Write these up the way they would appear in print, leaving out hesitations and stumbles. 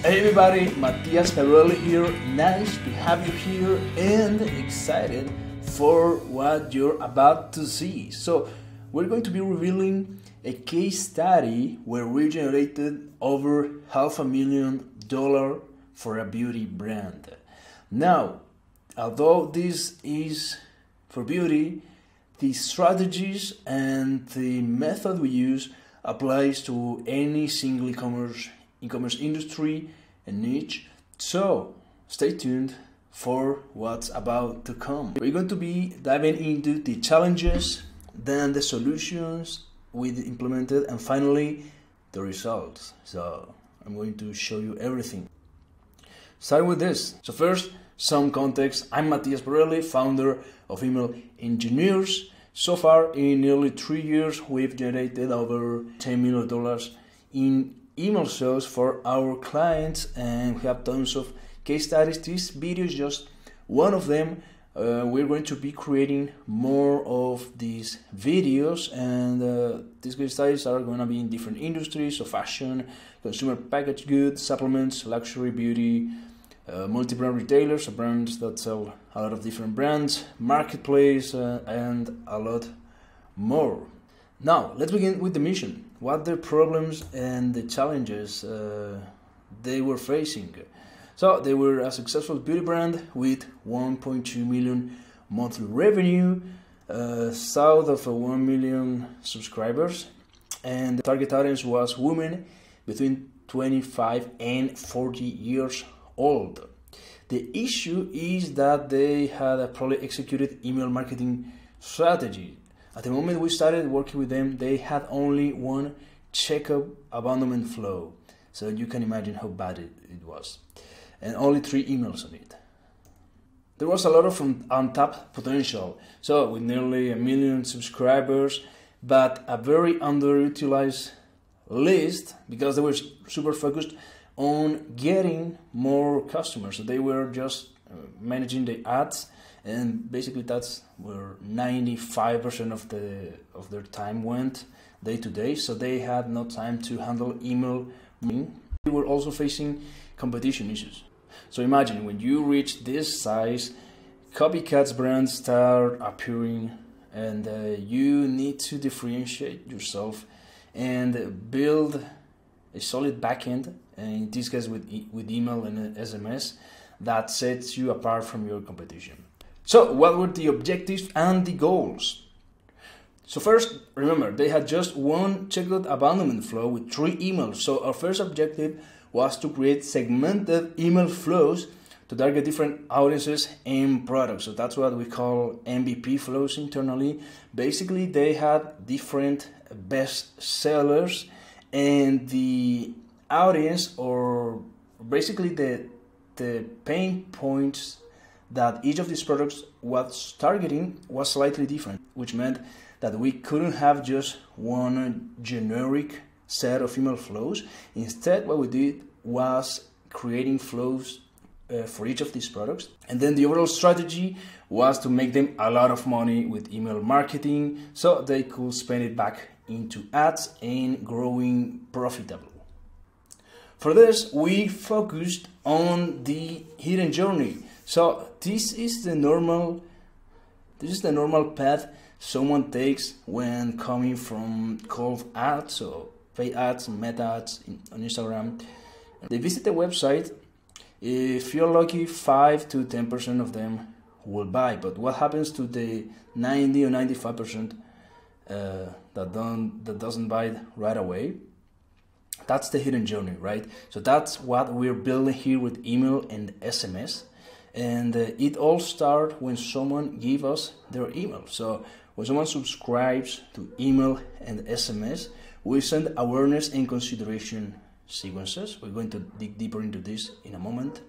Hey everybody, Matias Carelli here. Nice to have you here and excited for what you're about to see. So, we're going to be revealing a case study where we generated over $500,000 for a beauty brand. Now, although this is for beauty, the strategies and the method we use applies to any single e-commerce industry and niche. So stay tuned for what's about to come. We're going to be diving into the challenges, then the solutions we implemented, and finally the results. So I'm going to show you everything. Starting with this. So first, some context. I'm Matias Borelli, founder of Email Engineers. So far, in nearly 3 years, we've generated over $10 million in email sales for our clients, and we have tons of case studies. This video is just one of them. We're going to be creating more of these videos, and these case studies are going to be in different industries, so fashion, consumer packaged goods, supplements, luxury, beauty, multi-brand retailers, so brands that sell a lot of different brands, marketplace, and a lot more. Now, let's begin with the mission. What the problems and the challenges they were facing. So they were a successful beauty brand with 1.2 million monthly revenue, south of 1 million subscribers, and the target audience was women between 25 and 40 years old. The issue is that they had a poorly executed email marketing strategy. At the moment we started working with them, they had only one checkout abandonment flow. So you can imagine how bad it was. And only 3 emails on it. There was a lot of untapped potential. So with nearly 1 million subscribers, but a very underutilized list because they were super focused on getting more customers. So they were just managing the ads, and basically that's where 95% of their time went day to day. So they had no time to handle email. They were also facing competition issues. So imagine when you reach this size, copycats brands start appearing, and you need to differentiate yourself and build a solid backend, in this case with email and SMS, that sets you apart from your competition. So what were the objectives and the goals? So first, remember, they had just one checkout abandonment flow with 3 emails. So our first objective was to create segmented email flows to target different audiences and products. So that's what we call MVP flows internally. Basically, they had different best sellers, and the audience, or basically the pain points that each of these products was targeting was slightly different, which meant that we couldn't have just one generic set of email flows. Instead, what we did was creating flows for each of these products. And then the overall strategy was to make them a lot of money with email marketing so they could spend it back into ads and growing profitable. For this, we focused on the hidden journey. So this is the normal path someone takes when coming from cold ads, so paid ads, meta ads on Instagram. They visit the website. If you're lucky, 5 to 10% of them will buy. But what happens to the 90 or 95% that doesn't buy right away? That's the hidden journey, right? So that's what we're building here with email and SMS. And it all starts when someone gives us their email. So when someone subscribes to email and SMS, we send awareness and consideration sequences. We're going to dig deeper into this in a moment.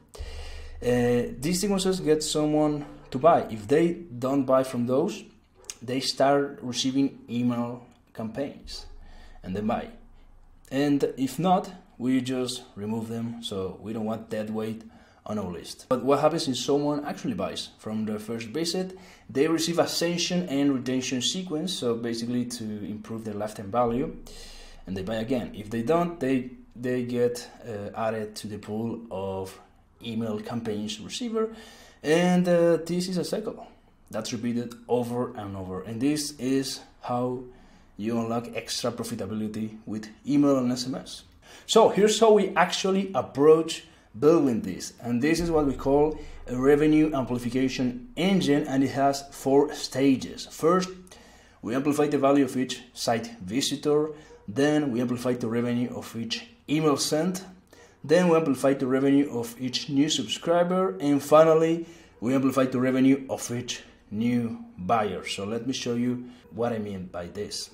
These sequences get someone to buy. If they don't buy from those, they start receiving email campaigns and they buy. And if not, we just remove them. So we don't want dead weight on our list. But what happens is someone actually buys from their first visit. They receive ascension and retention sequence, so basically to improve their lifetime value, and they buy again. If they don't, they they get added to the pool of email campaigns receiver, and this is a cycle that's repeated over and over, and this is how you unlock extra profitability with email and SMS. So here's how we actually approach building this, and this is what we call a revenue amplification engine, and it has 4 stages. First, we amplify the value of each site visitor, then we amplify the revenue of each email sent, then we amplify the revenue of each new subscriber, and finally we amplify the revenue of each new buyer. So let me show you what I mean by this.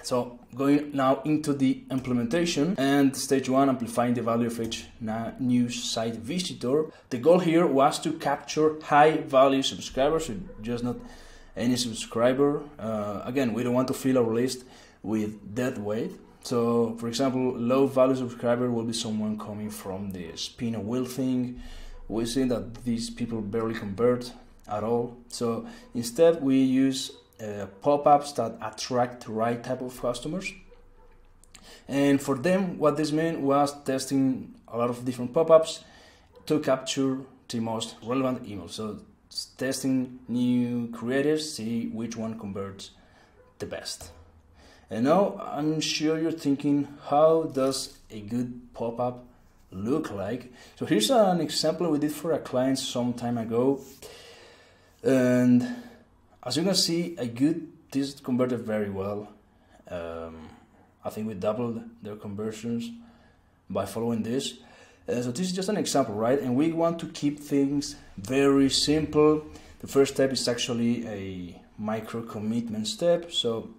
So going now into the implementation, and stage 1, amplifying the value of each new site visitor. The goal here was to capture high value subscribers, so just not any subscriber. Again, we don't want to fill our list with dead weight. So for example, low value subscriber will be someone coming from the spin a wheel thing. We see that these people barely convert at all. So instead we use pop-ups that attract the right type of customers. And for them, what this meant was testing a lot of different pop-ups to capture the most relevant emails. So testing new creatives, see which one converts the best. And now I'm sure you're thinking, how does a good pop-up look like? So here's an example we did for a client some time ago, and as you can see, this converted very well. I think we doubled their conversions by following this. So this is just an example, right? And we want to keep things very simple. The first step is actually a micro commitment step. So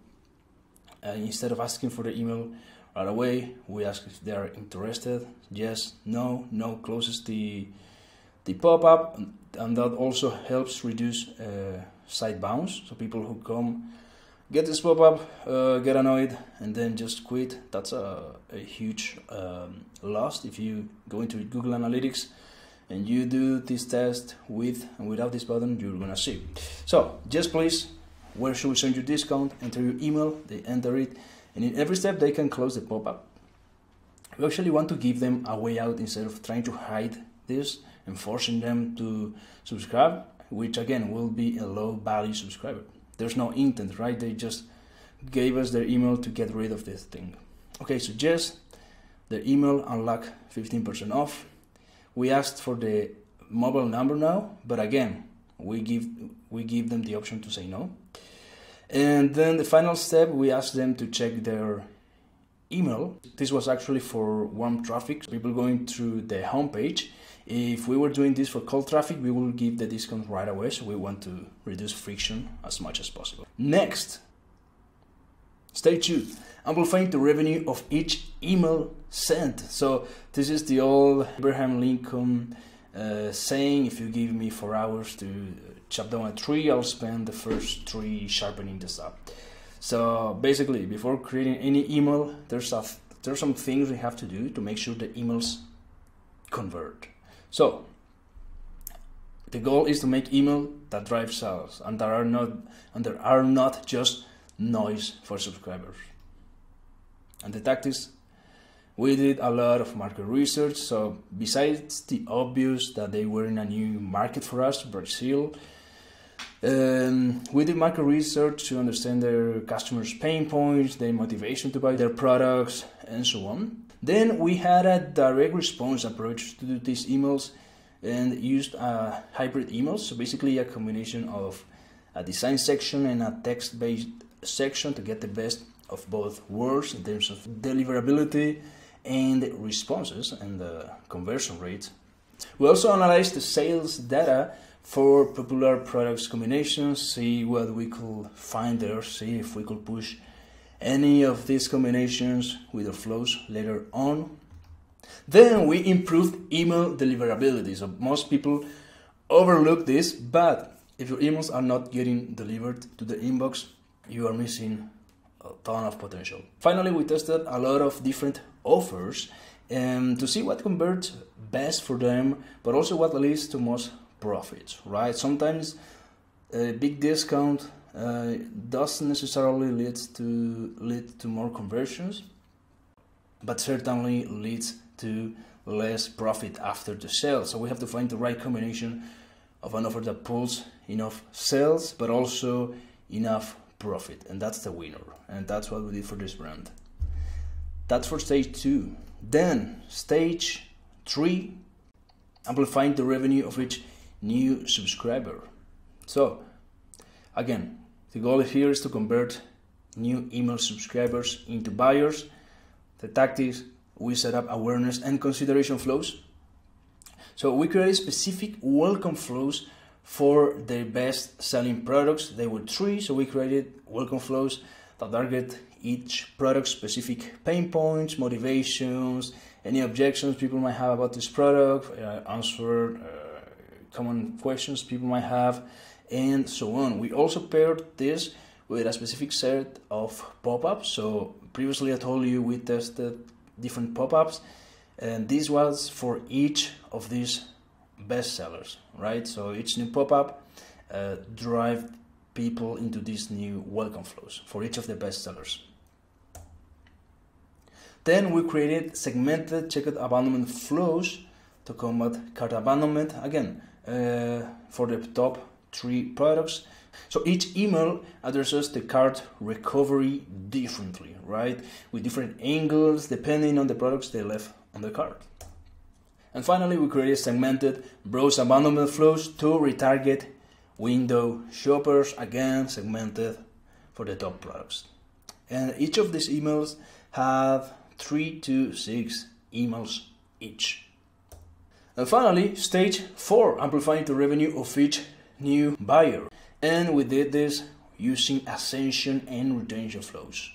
instead of asking for the email right away, we ask if they are interested. Yes, no, no closes the pop-up, and that also helps reduce site bounce. So people who come, get this pop-up, get annoyed, and then just quit. That's a huge loss. If you go into Google Analytics and you do this test with and without this button, you're gonna see. So just please, where should we send you discount? Enter your email, they enter it, and in every step they can close the pop-up. We actually want to give them a way out instead of trying to hide this and forcing them to subscribe, which again will be a low value subscriber. There's no intent, right? They just gave us their email to get rid of this thing. Okay, so just their email, unlock 15% off. We asked for the mobile number now, but again, we give them the option to say no. And then the final step, we ask them to check their email. This was actually for warm traffic, people going through the homepage. If we were doing this for cold traffic, we will give the discount right away, so we want to reduce friction as much as possible. Next, stage 2, amplifying the revenue of each email sent. So this is the old Abraham Lincoln saying, if you give me 4 hours to chop down a tree, I'll spend the first 3 sharpening this up. So basically, before creating any email, there's some things we have to do to make sure the emails convert. So the goal is to make email that drive sales, and there are not just noise for subscribers. And the tactics, we did a lot of market research. So besides the obvious that they were in a new market for us, Brazil, we did market research to understand their customers' pain points, their motivation to buy their products, and so on. Then we had a direct response approach to do these emails and used a hybrid emails. So basically a combination of a design section and a text-based section to get the best of both worlds in terms of deliverability and responses and the conversion rates. We also analyzed the sales data for popular products combinations, see what we could find there, see if we could push any of these combinations with the flows later on. Then we improved email deliverability. So most people overlook this, but if your emails are not getting delivered to the inbox, you are missing a ton of potential. Finally, we tested a lot of different offers to see what converts best for them, but also what leads to most profits, right? Sometimes a big discount doesn't necessarily lead to more conversions. but certainly leads to less profit after the sale. So we have to find the right combination of an offer that pulls enough sales but also enough profit, and that's the winner, and that's what we did for this brand. That's for stage 2. Then stage 3, amplifying the revenue of each new subscriber. So again, the goal here is to convert new email subscribers into buyers. The tactics: we set up awareness and consideration flows. So we created specific welcome flows for their best selling products. They were 3, so we created welcome flows that target each product specific pain points, motivations, any objections people might have about this product, answer common questions people might have, and so on. We also paired this with a specific set of pop-ups. So previously I told you we tested different pop-ups, and this was for each of these best sellers, right? So each new pop-up drive people into these new welcome flows for each of the best sellers. Then we created segmented checkout abandonment flows to combat cart abandonment, again for the top 3 products. So each email addresses the cart recovery differently, right? With different angles depending on the products they left on the cart. And finally, we created segmented browse abandonment flows to retarget window shoppers, again segmented for the top products. And each of these emails have 3 to 6 emails each. And finally, stage 4, amplifying the revenue of each new buyer. And we did this using ascension and retention flows.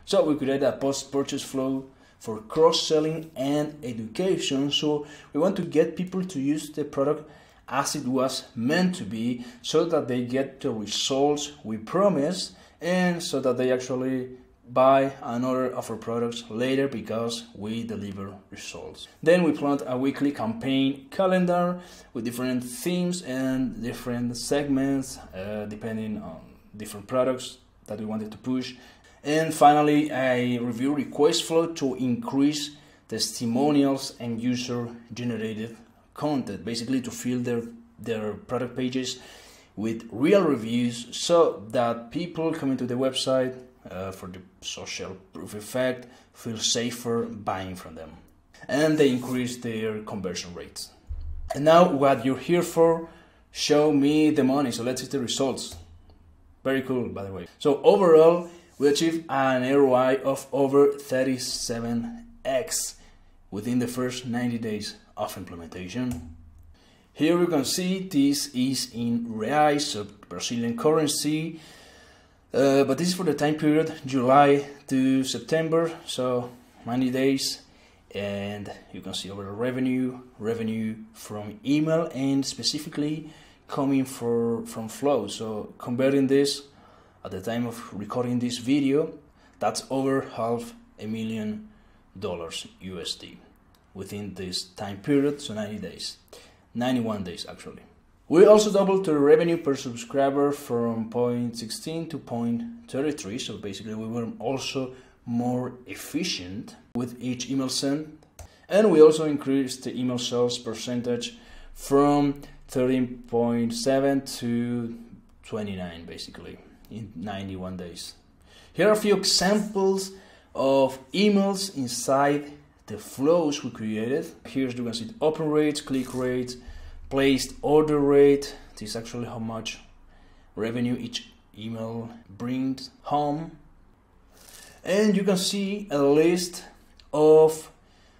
So we created a post-purchase flow for cross-selling and education. So we want to get people to use the product as it was meant to be, so that they get the results we promised, and so that they actually buy another of our products later because we deliver results. Then we planned a weekly campaign calendar with different themes and different segments depending on different products that we wanted to push. And finally, a review request flow to increase testimonials and user generated content, basically to fill their product pages with real reviews, so that people coming to the website for the social proof effect feel safer buying from them, and they increase their conversion rates. And now what you're here for, show me the money. So let's see the results. Very cool, by the way. So overall, we achieved an ROI of over 37x within the first 90 days of implementation. Here you can see this is in reais, so Brazilian currency, but this is for the time period July to September, so 90 days, and you can see over revenue from email, and specifically coming from flow. So converting this at the time of recording this video, that's over $500,000 USD within this time period, so 90 days. 91 days actually. We also doubled the revenue per subscriber from 0.16 to 0.33, so basically we were also more efficient with each email sent. And we also increased the email sales percentage from 13.7 to 29 basically in 91 days. Here are a few examples of emails inside the flows we created. Here you can see open rates, click rates, placed order rate. This is actually how much revenue each email brings home. And you can see a list of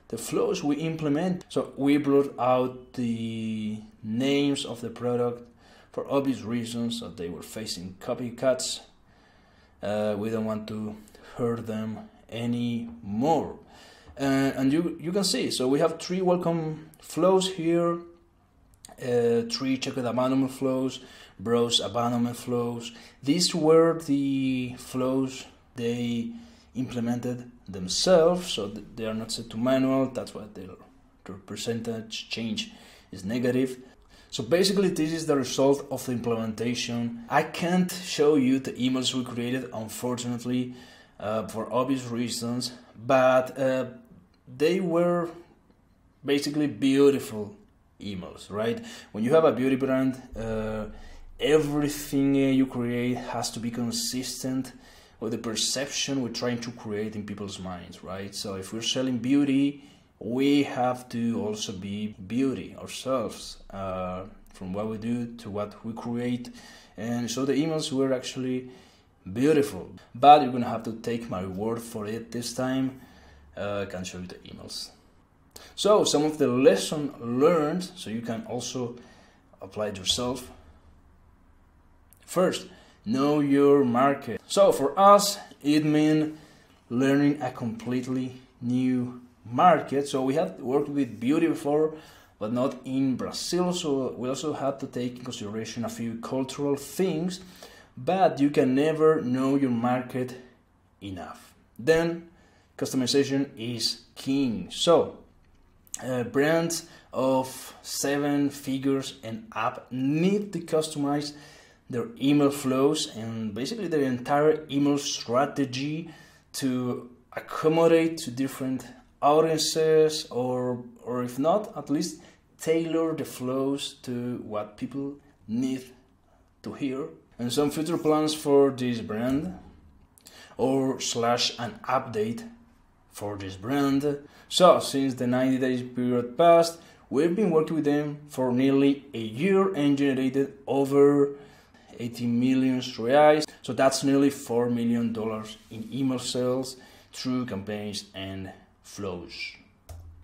the flows we implement. So we blurred out the names of the product for obvious reasons, that they were facing copycats. We don't want to hurt them anymore. And you can see, so we have 3 welcome flows here, 3 checkout abandonment flows, browse abandonment flows. These were the flows they implemented themselves, so they are not set to manual. That's why their percentage change is negative. So basically this is the result of the implementation. I can't show you the emails we created, unfortunately. for obvious reasons, but they were basically beautiful emails, right? When you have a beauty brand, everything you create has to be consistent with the perception we're trying to create in people's minds, right? So if we're selling beauty, we have to also be beauty ourselves, from what we do to what we create. And so the emails were actually beautiful, but you're gonna have to take my word for it this time. I can show you the emails. So some of the lesson learned, so you can also apply it yourself. First, know your market. So for us, it means learning a completely new market. So we have worked with beauty before, but not in Brazil. So we also had to take in consideration a few cultural things, but you can never know your market enough. Then customization is king. So brands of 7 figures and up need to customize their email flows and basically their entire email strategy to accommodate to different audiences, or if not, at least tailor the flows to what people need to hear. And some future plans for this brand, or / an update for this brand. So since the 90 days period passed, we've been working with them for nearly a year and generated over 80 million reais. So that's nearly $4 million in email sales through campaigns and flows.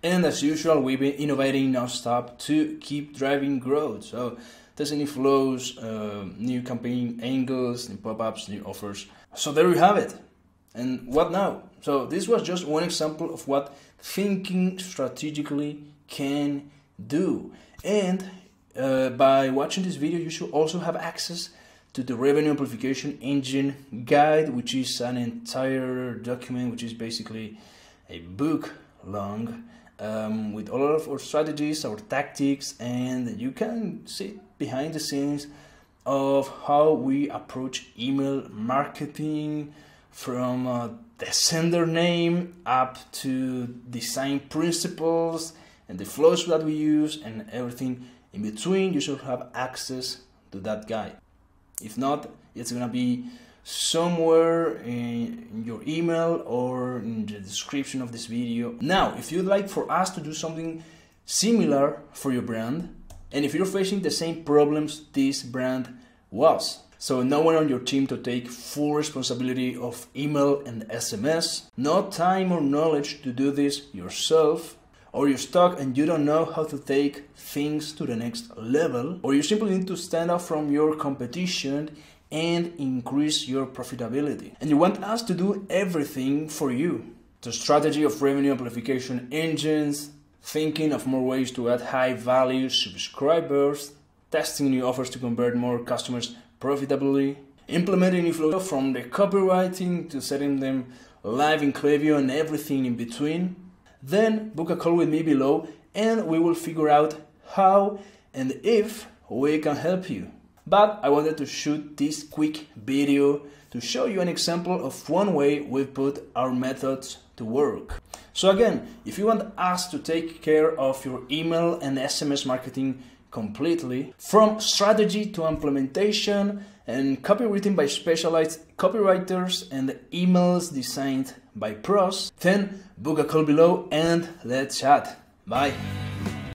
And as usual, we've been innovating non-stop to keep driving growth. So testing new flows, new campaign angles, new pop-ups, new offers. So there you have it. And what now? So this was just one example of what thinking strategically can do. And by watching this video, you should also have access to the Revenue Amplification Engine Guide, which is an entire document, which is basically a book long, with a lot of our strategies, our tactics, and you can see behind the scenes of how we approach email marketing, from the sender name up to design principles and the flows that we use and everything in between. You should have access to that guide. If not, it's gonna be somewhere in your email or in the description of this video. Now, if you'd like for us to do something similar for your brand, and if you're facing the same problems this brand was, so no one on your team to take full responsibility of email and SMS, no time or knowledge to do this yourself, or you're stuck and you don't know how to take things to the next level, or you simply need to stand out from your competition and increase your profitability, and you want us to do everything for you. The strategy of revenue amplification engines, thinking of more ways to add high value subscribers, testing new offers to convert more customers profitably, implementing new flow from the copywriting to setting them live in Klaviyo and everything in between. Then book a call with me below and we will figure out how and if we can help you. But I wanted to shoot this quick video to show you an example of one way we put our methods to work. So again, if you want us to take care of your email and SMS marketing completely, from strategy to implementation, and copywritten by specialized copywriters and emails designed by pros, then book a call below and let's chat. Bye.